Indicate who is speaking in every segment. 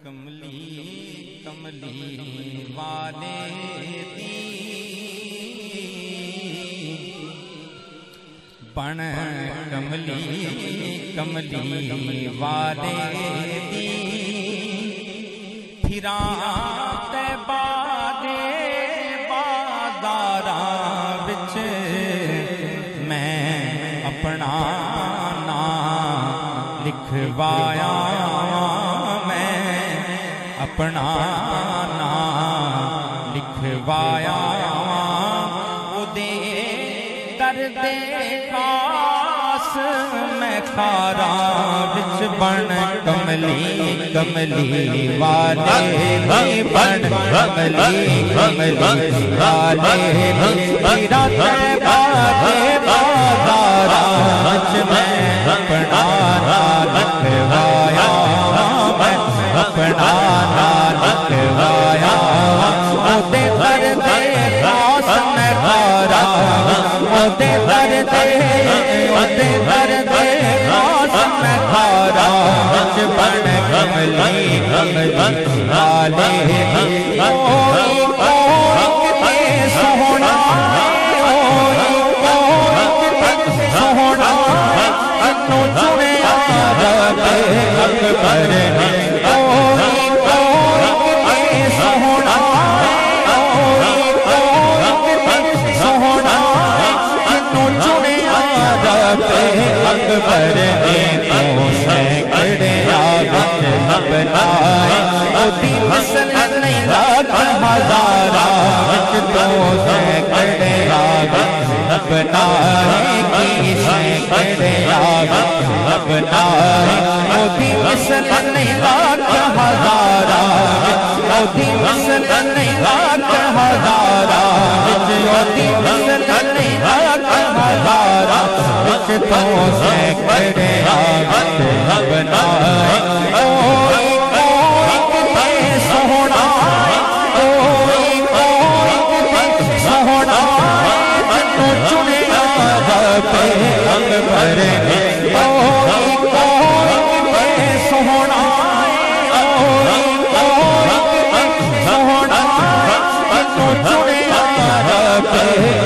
Speaker 1: कमली कमली वाले दी बण कमली कमली वाले दी फिरा तैबा दे बाज़ारां विच मैं अपना नाम लिखवाया अपना नाम लिखवाया उदे दर्दे खास मैं खारा विच बण कमली कमली वाले बण कमली कमली वाले मेरा तैबा दे बाज़ारां विच मैं अपना नाम लिखवाया अपना नाम लिखवाया उदे दर्दे खास मैं खारा उदे दर्दे खास मैं खारा बण कमली कमली वाले सोहना सोहना चुने अकबर अकबर ने तो सैकड़े आगत बनाए ओदी मिसल नहीं लाख हजारा तो सैकड़े आगत बनाए की सैकड़े आगत बनाए ओदी मिसल नहीं लाख हजारा ओदी मिसल नहीं लाख हजारा ओदी मिसल नहीं लाख हजारा तो सैकड़े आगत बनाए सोहना सोहना चुने अकबर ने सोहना सोहना चुने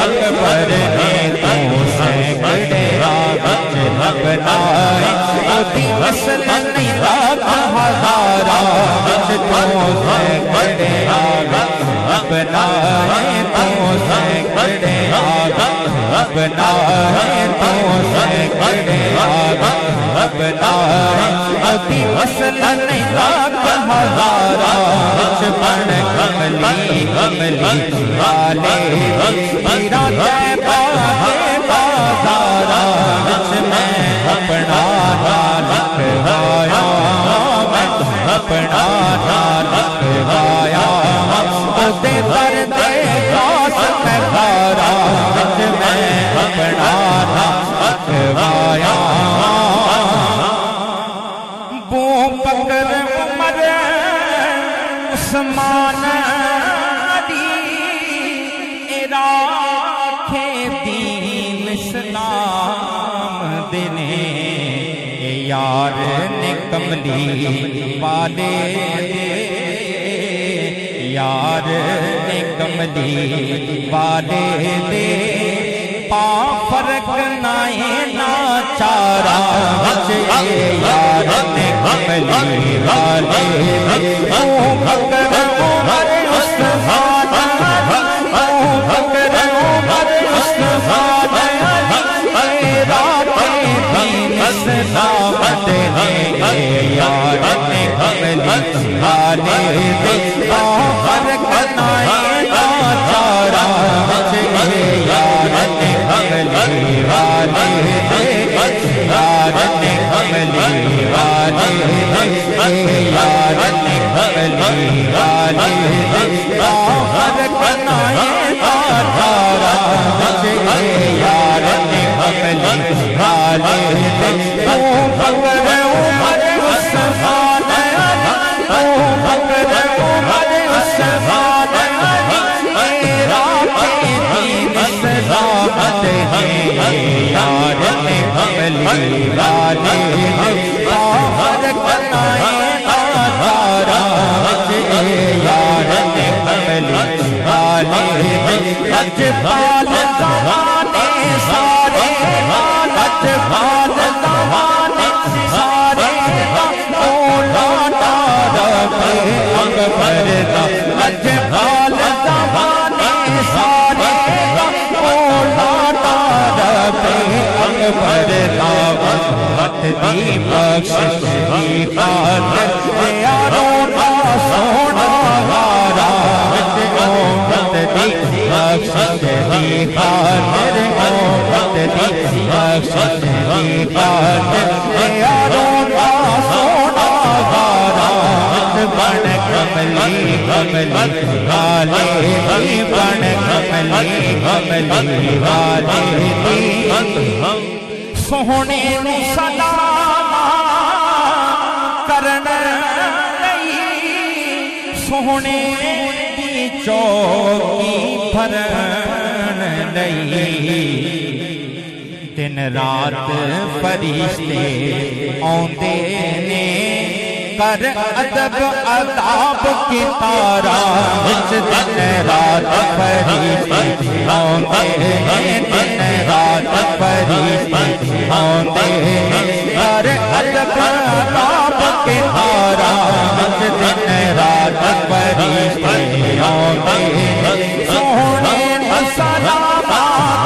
Speaker 1: अकबर ने तो सैकड़े बनाए ओदी मिसल नहीं लाख हजारा तो सैकड़े आगत बनाए तो सैकड़े आगत बनाए तो सैकड़े आगत बनाए ओदी मिसल नहीं लाख हजारा बण कमली कमली वाले मेरा तैबा दे बाज़ारां विच मैं अपना नाम लिखवाया अपना नाम लिखवाया उदे दर्दे खास मैं खारा विच मैं अपना नाम लिखवाया बू बकर उमर उस्मान दी राखे दीन इस्लाम देने यार ने कमली वाले यार ने कमली वाले दे पा फर्क नाए ना चारा यार ने कमली वाले बकर उमर उस्मान बकर उमर उस्मान इस्लाम देने यार ने कमली वाले दे फर्क नाए ना चारा यार ने कमली वाले दे यार ने कमली वाले यार ने कमली वाले दे फर्क नाए ना चारा यार ने कमली वाले दे बकर उमर उस्मान बकर उमर उस्मान राखे दीन इस्लाम देने यार ने कमली वाले दे फर्क नाए ना चारा दावत दी बख्शिश दी खातिर यारों ना सोना हारा उम्मत दी बख्शिश दी खातिर उम्मत दी बख्शिश दी खातिर यारों ना सोना हारा बन कमली कमली वाले दी बन कमली कमली वाले दी सोहने नू सलाम करन लई सोहने दी चौकी भरन लई दिन रात फरिश्ते आउंदे ने कर अदब अदाब की तारा विच दिन रात फरिश्ते आउंदे दिन रात फरिश्ते आउंदे कर अदब अदाब की तारा विच दिन रात फरिश्ते आउंदे सोहने नू सलाम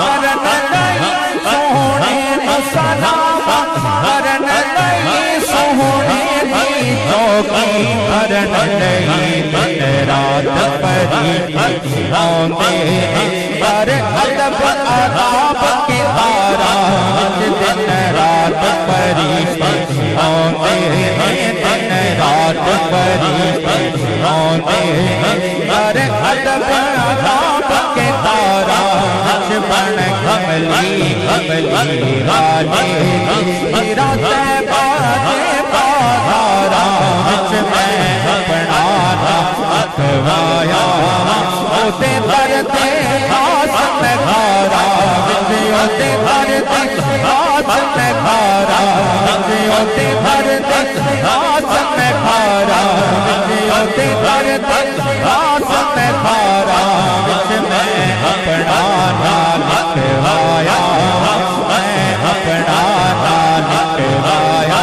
Speaker 1: करन लई सोहने नू सलाम करन लई सोहने चौकी भरन लई दिन रात फरिश्ते आउंदे कर अदब अदाब की तारा विच दिन रात फरिश्ते आउंदे दिन रात फरिश्ते आउंदे कर अदब अदाब की तारा विच बन कमली कमली वाले हीरा तैबा मैं अपना अखवाया ओते करते खास में खारा ओते करते खास में खारा ओते करते खास में खारा ओते करते खास में खारा मैं अपना अखवाया मैं अपना अखवाया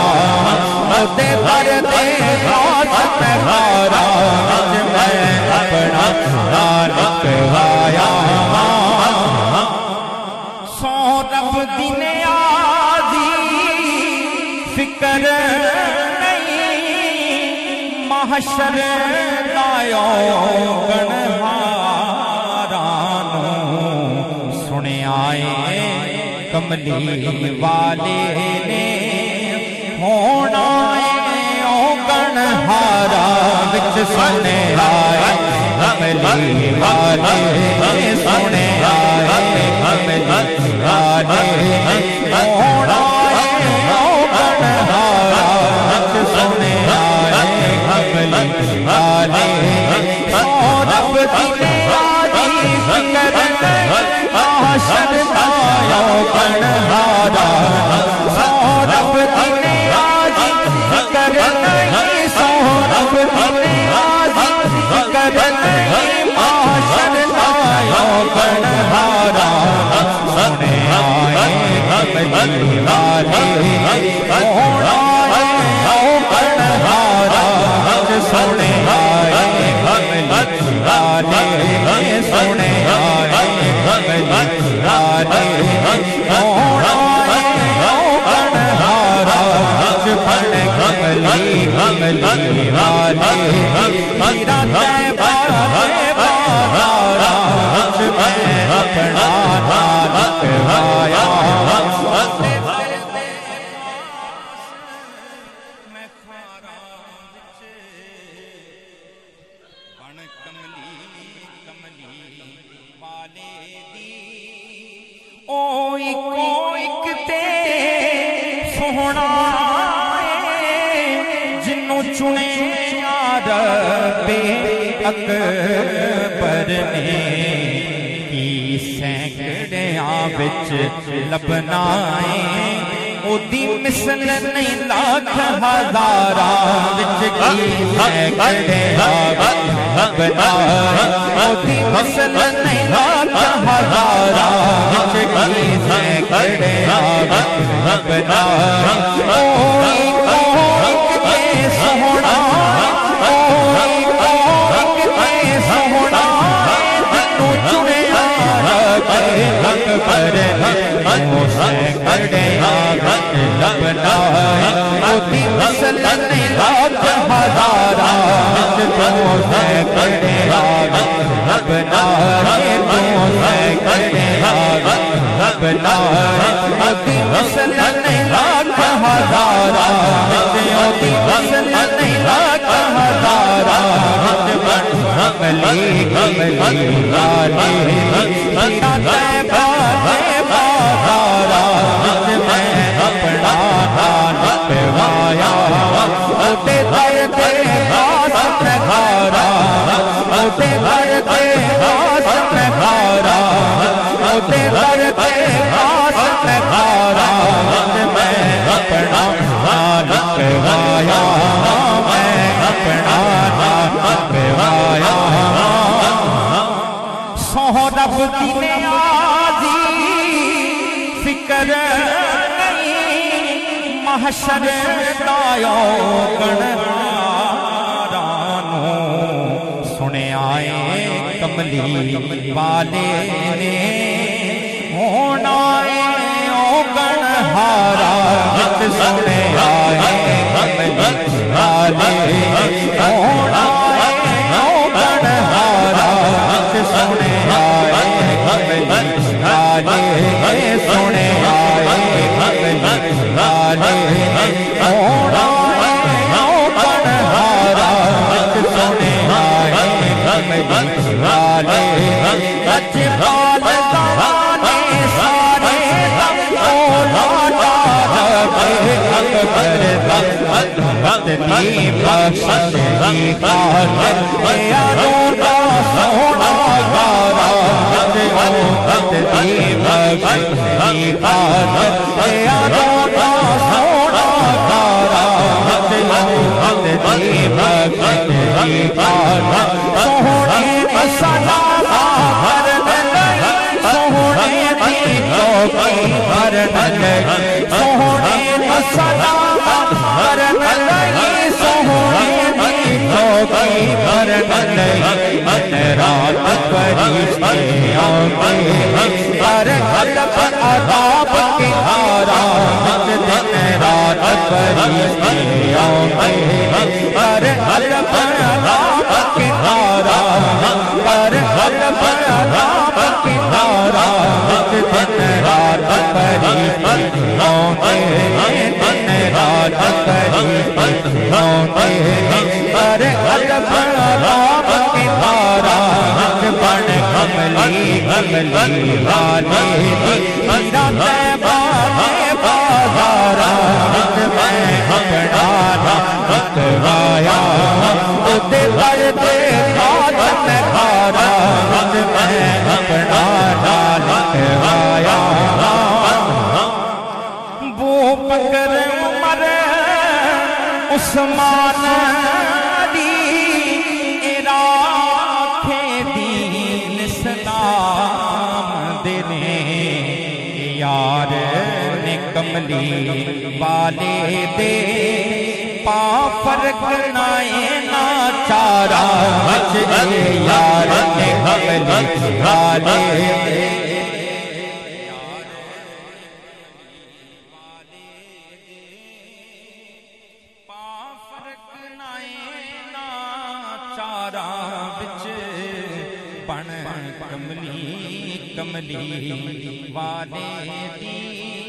Speaker 1: ओते करते खास में खारा मैं अपना अखवाया सो रब दिन आजी फिकर नहीं महशर लायो गणहारानू सुने आए कमली वाले ने होना गणहारा विच सुने आए कमली वाले सुने आए कमली वाले होना गणहारा विच सुने आए कमली वाले रब दिने आजी फिकर महशर लायो गणहारा रब दिने आजी फिकर नहीं सोहरब दिने आजी फिकर नहीं महशर लायो गणहारा सुने आए कमली वाले होना गणहारा सुने आए कमली वाले सुने आए कमली वाले होना गणहारा बन कमली कमली वाले हीरा तैबा मैं अपना अखवाया मैं खारा बन कमली कमली वाले दी ओ एक ते सोहना जिन्नू चुने रब्बे अकबर ने की सैकड़ियां विच लबनाए ओदी मिसल नहीं लाख हजारा विच की सैकड़ियां लबनाए ओदी मिसल नहीं लाख हजारा विच की सैकड़ियां लबनाए सोहना सोहना नहीं लाख हजारा तू सैकड़े आवे रबना रे तू सैकड़े आवे रबना ओदी मिसल नहीं लाख हजारा ओदी मिसल नहीं लाख हजारा कमली कमली वाले तेरा तैबारे बाजारा मैं अपना नाम पेवाया ओते दर्द खास नखारा ओते दर्द खास नखारा ओते दर्द खास नखारा मैं अपना नाम पेवाया मैं अपना नाम पेवाया सोहरब दी नियाज़ी फिक्र महशर दायो गणहारानू सुने आए कमली वाले ने होना ओ गणहारा सुने आए कमली वाले होना ओ गणहारा सुने आए कमली वाले सुने आए कमली वाले होना ओ गणहारा सुने आए कमली वाले अजबाल ज़माने सारे अकबर अदहत दी बख्शिश दी खातिर यारों का सोना गारा अदहत दी बख्शिश दी खातिर यारों का सोना गारा अदहत दी बख्शिश दी खातिर सोहने सलाम सोहने दी चौकी भरन लगी सोहने सलाम भरन लगी सोहने दी चौकी भरन लगी मन रात फरिश्ते आए हर हलफ अदाब के हारा दिन रात फरिश्ते आए हर हलफ अदाब के हारा हर हलफ अदाब के हारा दिन रात फरिश्ते आए दिन रात फरिश्ते आए हर हलफ अदाब के हारा बन कमली कमली वाले तेरा तैबारे बाजारा मैं अपना नाम कवाया ओते दर्द खास नखारा मैं अपना नाम कवाया वो बकर उमर उस्मान यार ने कमली वाले दे पा फर्क नाए ना चारा यार ने कमली वाले दे पा फर्क नाए ना चारा बिच बन कमली कमली वाले दी